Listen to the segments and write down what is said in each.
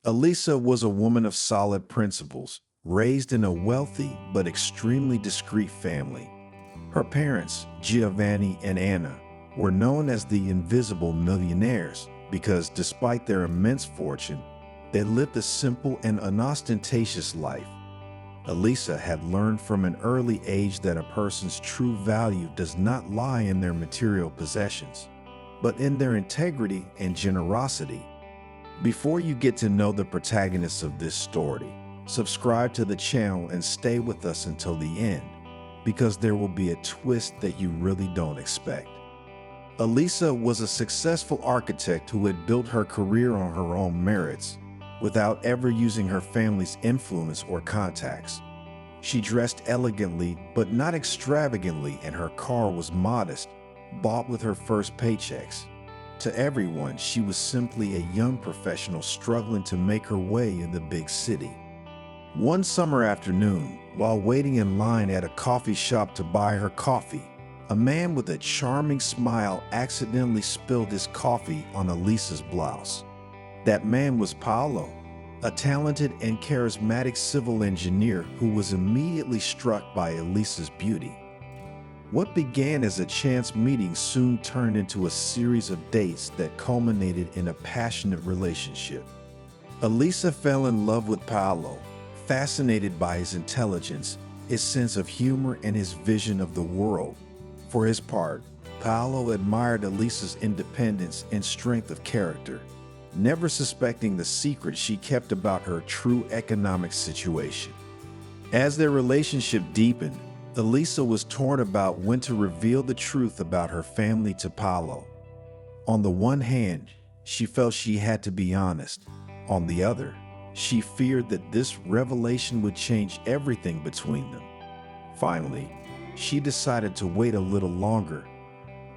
Elisa was a woman of solid principles, raised in a wealthy but extremely discreet family. Her parents, Giovanni and Anna, were known as the Invisible Millionaires because despite their immense fortune, they lived a simple and unostentatious life. Elisa had learned from an early age that a person's true value does not lie in their material possessions, but in their integrity and generosity. Before you get to know the protagonists of this story, subscribe to the channel and stay with us until the end, because there will be a twist that you really don't expect. Elisa was a successful architect who had built her career on her own merits, without ever using her family's influence or contacts. She dressed elegantly but not extravagantly, and her car was modest, bought with her first paychecks. To everyone, she was simply a young professional struggling to make her way in the big city. One summer afternoon, while waiting in line at a coffee shop to buy her coffee, a man with a charming smile accidentally spilled his coffee on Elisa's blouse. That man was Paolo, a talented and charismatic civil engineer who was immediately struck by Elisa's beauty. What began as a chance meeting soon turned into a series of dates that culminated in a passionate relationship. Elisa fell in love with Paolo, fascinated by his intelligence, his sense of humor, and his vision of the world. For his part, Paolo admired Elisa's independence and strength of character, never suspecting the secret she kept about her true economic situation. As their relationship deepened, Elisa was torn about when to reveal the truth about her family to Paolo. On the one hand, she felt she had to be honest. On the other, she feared that this revelation would change everything between them. Finally, she decided to wait a little longer,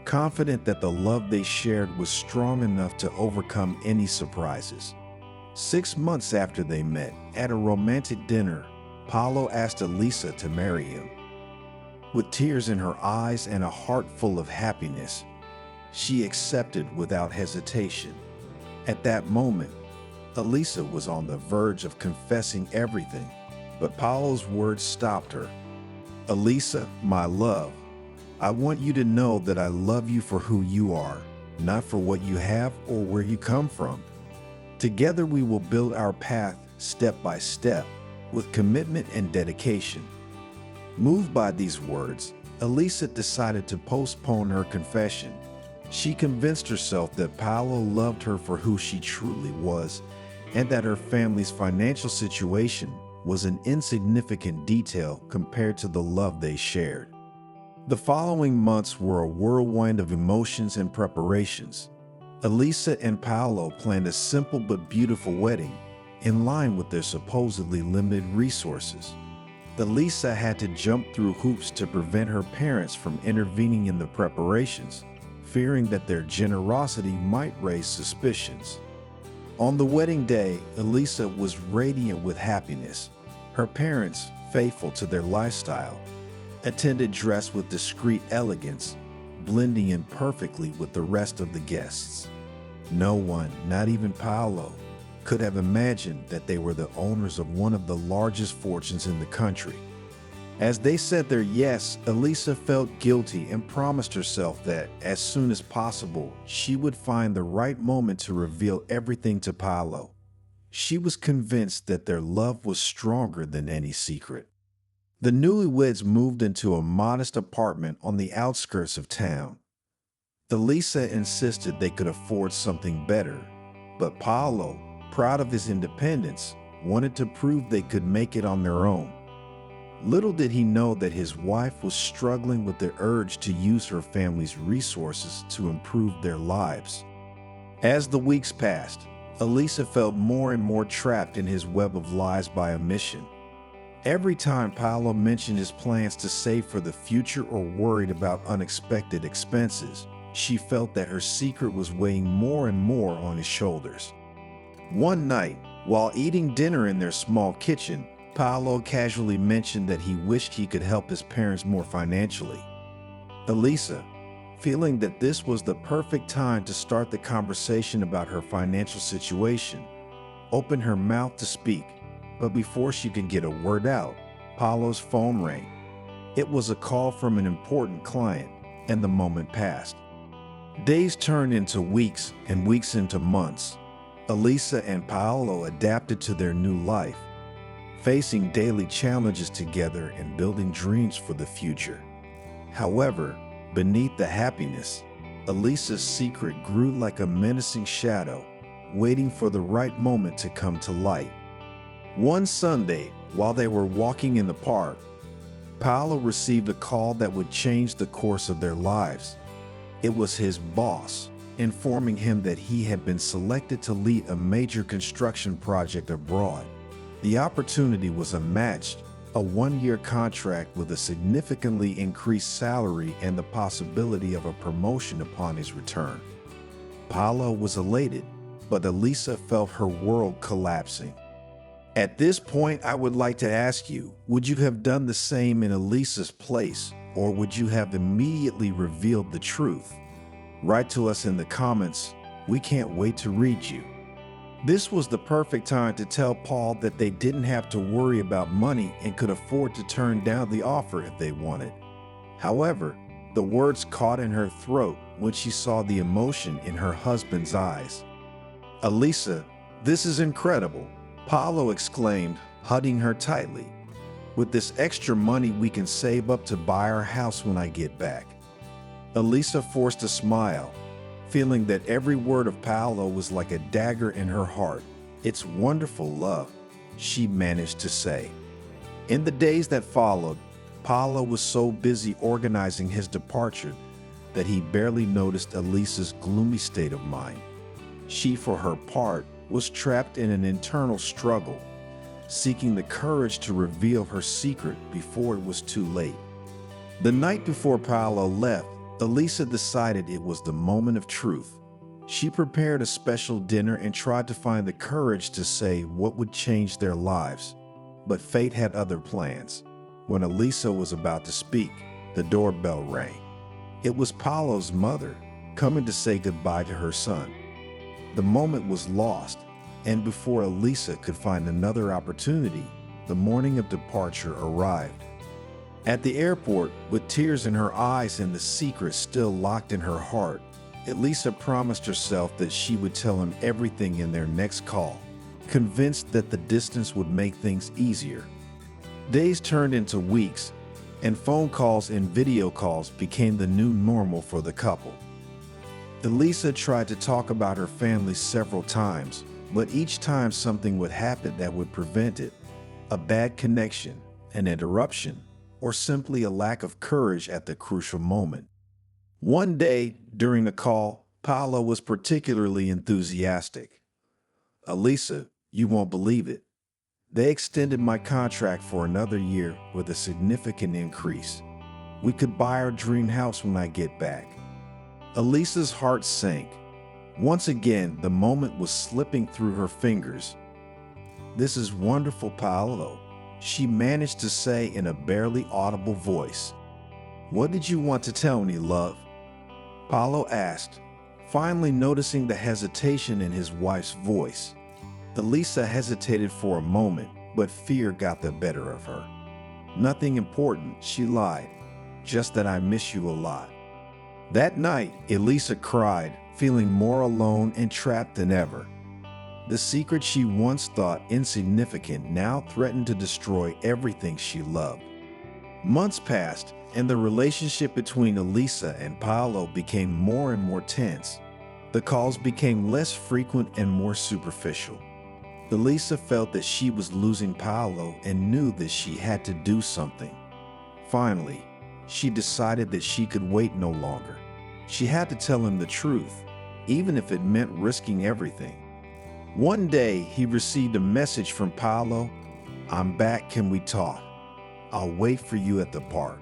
confident that the love they shared was strong enough to overcome any surprises. 6 months after they met, at a romantic dinner, Paolo asked Elisa to marry him. With tears in her eyes and a heart full of happiness, she accepted without hesitation. At that moment, Elisa was on the verge of confessing everything, but Paolo's words stopped her. "Elisa, my love, I want you to know that I love you for who you are, not for what you have or where you come from. Together we will build our path step by step with commitment and dedication." Moved by these words, Elisa decided to postpone her confession. She convinced herself that Paolo loved her for who she truly was, and that her family's financial situation was an insignificant detail compared to the love they shared. The following months were a whirlwind of emotions and preparations. Elisa and Paolo planned a simple but beautiful wedding, in line with their supposedly limited resources. Elisa had to jump through hoops to prevent her parents from intervening in the preparations, fearing that their generosity might raise suspicions. On the wedding day, Elisa was radiant with happiness. Her parents, faithful to their lifestyle, attended dressed with discreet elegance, blending in perfectly with the rest of the guests. No one, not even Paolo, could have imagined that they were the owners of one of the largest fortunes in the country. As they said their yes, Elisa felt guilty and promised herself that, as soon as possible, she would find the right moment to reveal everything to Paolo. She was convinced that their love was stronger than any secret. The newlyweds moved into a modest apartment on the outskirts of town. Elisa insisted they could afford something better, but Paolo, proud of his independence, wanted to prove they could make it on their own. Little did he know that his wife was struggling with the urge to use her family's resources to improve their lives. As the weeks passed, Elisa felt more and more trapped in his web of lies by omission. Every time Paolo mentioned his plans to save for the future or worried about unexpected expenses, she felt that her secret was weighing more and more on his shoulders. One night, while eating dinner in their small kitchen, Paolo casually mentioned that he wished he could help his parents more financially. Elisa, feeling that this was the perfect time to start the conversation about her financial situation, opened her mouth to speak, but before she could get a word out, Paolo's phone rang. It was a call from an important client, and the moment passed. Days turned into weeks and weeks into months. Elisa and Paolo adapted to their new life, facing daily challenges together and building dreams for the future. However, beneath the happiness, Elisa's secret grew like a menacing shadow, waiting for the right moment to come to light. One Sunday, while they were walking in the park, Paolo received a call that would change the course of their lives. It was his boss, informing him that he had been selected to lead a major construction project abroad. The opportunity was unmatched, a one-year contract with a significantly increased salary and the possibility of a promotion upon his return. Paolo was elated, but Elisa felt her world collapsing. At this point, I would like to ask you, would you have done the same in Elisa's place, or would you have immediately revealed the truth? Write to us in the comments. We can't wait to read you. This was the perfect time to tell Paul that they didn't have to worry about money and could afford to turn down the offer if they wanted. However, the words caught in her throat when she saw the emotion in her husband's eyes. "Elisa, this is incredible," Paolo exclaimed, hugging her tightly. "With this extra money, we can save up to buy our house when I get back." Elisa forced a smile, feeling that every word of Paolo was like a dagger in her heart. "It's wonderful, love," she managed to say. In the days that followed, Paolo was so busy organizing his departure that he barely noticed Elisa's gloomy state of mind. She, for her part, was trapped in an internal struggle, seeking the courage to reveal her secret before it was too late. The night before Paolo left, Elisa decided it was the moment of truth. She prepared a special dinner and tried to find the courage to say what would change their lives. But fate had other plans. When Elisa was about to speak, the doorbell rang. It was Paolo's mother, coming to say goodbye to her son. The moment was lost, and before Elisa could find another opportunity, the morning of departure arrived. At the airport, with tears in her eyes and the secret still locked in her heart, Elisa promised herself that she would tell him everything in their next call, convinced that the distance would make things easier. Days turned into weeks, and phone calls and video calls became the new normal for the couple. Elisa tried to talk about her family several times, but each time something would happen that would prevent it. A bad connection, an interruption, or simply a lack of courage at the crucial moment. One day, during the call, Paolo was particularly enthusiastic. "Elisa, you won't believe it. They extended my contract for another year with a significant increase. We could buy our dream house when I get back." Elisa's heart sank. Once again, the moment was slipping through her fingers. "This is wonderful, Paolo," she managed to say in a barely audible voice. "What did you want to tell me, love?" Paolo asked, finally noticing the hesitation in his wife's voice. Elisa hesitated for a moment, but fear got the better of her. "Nothing important," she lied. "Just that I miss you a lot." That night, Elisa cried, feeling more alone and trapped than ever. The secret she once thought insignificant now threatened to destroy everything she loved. Months passed, and the relationship between Elisa and Paolo became more and more tense. The calls became less frequent and more superficial. Elisa felt that she was losing Paolo and knew that she had to do something. Finally, she decided that she could wait no longer. She had to tell him the truth, even if it meant risking everything. One day, he received a message from Paolo. "I'm back, can we talk? I'll wait for you at the park."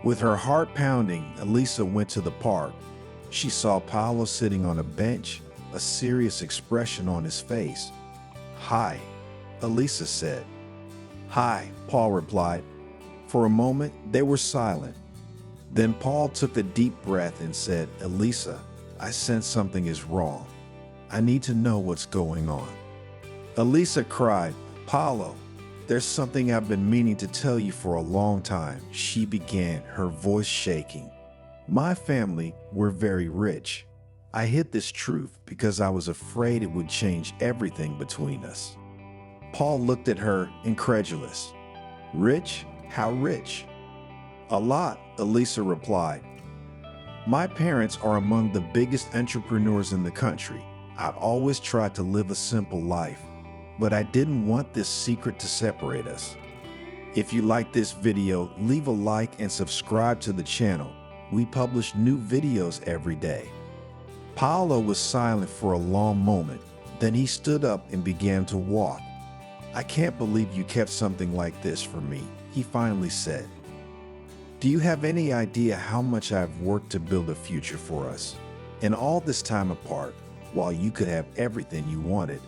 With her heart pounding, Elisa went to the park. She saw Paolo sitting on a bench, a serious expression on his face. "Hi," Elisa said. "Hi," Paul replied. For a moment, they were silent. Then Paul took a deep breath and said, "Elisa, I sense something is wrong. I need to know what's going on." Elisa cried, "Paulo, there's something I've been meaning to tell you for a long time," she began, her voice shaking. "My family, we're very rich. I hid this truth because I was afraid it would change everything between us." Paul looked at her, incredulous. "Rich? How rich?" "A lot," Elisa replied. "My parents are among the biggest entrepreneurs in the country. I've always tried to live a simple life, but I didn't want this secret to separate us." If you like this video, leave a like and subscribe to the channel. We publish new videos every day. Paolo was silent for a long moment. Then he stood up and began to walk. "I can't believe you kept something like this from me," he finally said. "Do you have any idea how much I've worked to build a future for us? And all this time apart, while you could have everything you wanted,